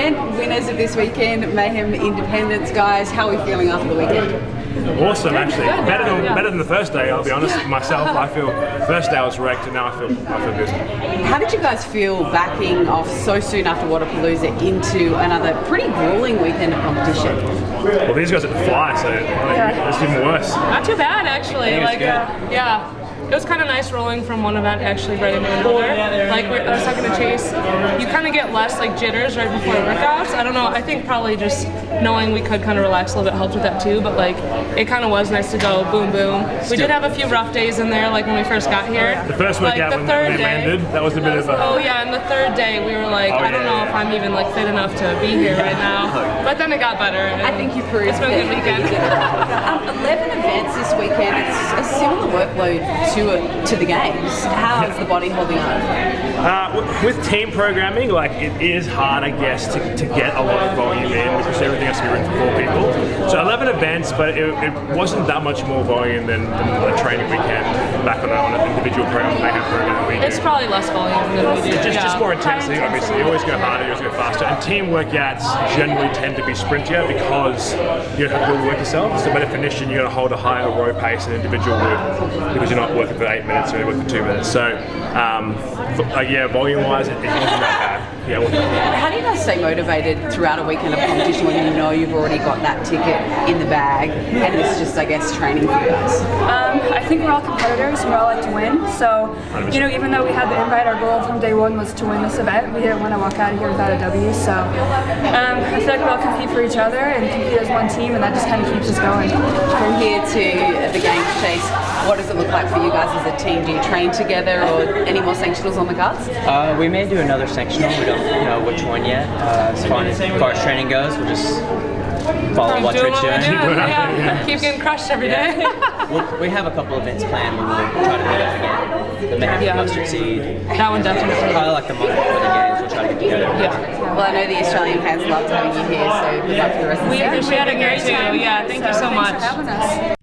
event, winners of this weekend, Mayhem Independence, guys. How are we feeling after the weekend? Awesome, actually. Better than the first day, I'll be honest. Myself, I feel first day I was wrecked, and now I feel good. How did you guys feel backing off so soon after Waterpalooza into another pretty grueling weekend of competition? Well, these guys had to fly, so it's even worse. Not too bad, actually. Like, yeah. It was kind of nice rolling from one event actually right into another. Like our second to chase, you kind of get less like jitters right before workouts. I don't know. I think probably just knowing we could kind of relax a little bit helped with that too. But like it kind of was nice to go boom boom. We did have a few rough days in there, like when we first got here. The first workout when they landed, that was a bit of a. Oh yeah, and the third day we were like, I don't know if I'm even like fit enough to be here right now. But then it got better. I think you proved it's been a good weekend. 11 events this weekend. It's a similar workload to the games. How is the body holding on? With team programming, like it is hard, I guess, to get a lot of volume in because everything has to be written for 4 people. So 11 events, but it wasn't that much more volume than the training weekend back on an individual program, Mayhem program that we do. It's probably less volume than we do. It's just more intensity, obviously. You always go harder, you always go faster. And team workouts generally tend to be sprintier because you have to work yourself. So by definition, you're going to hold a higher row pace than individual would because you're not working for 8 minutes, you're working for 2 minutes. So, yeah, volume-wise, it wasn't that bad. Yeah, how do you guys stay motivated throughout a weekend of competition when you know you've already got that ticket in the bag and it's just, I guess, training for you guys? I think we're all competitors and we all like to win. So, you know, even though we had the invite, our goal from day one was to win this event. We didn't want to walk out of here without a W. So, I feel like we all compete for each other and compete as one team, and that just kind of keeps us going. From here to the game chase, what does it look like for you guys as a team? Do you train together or any more sanctionals on the cards? We may do another sanctional. We don't know which one yet. As far as training goes, we'll just follow what Rich doing. Keep getting crushed every day. We have a couple events planned when we'll try to hit up again. The Mayhem Mustard Seed. That one definitely. Probably like the month before the games, we'll try to get together. Yeah. Well, I know the Australian fans loved having you here, so good luck for the rest of the season. We had a great too. Yeah, thank you so much. Thanks for having us.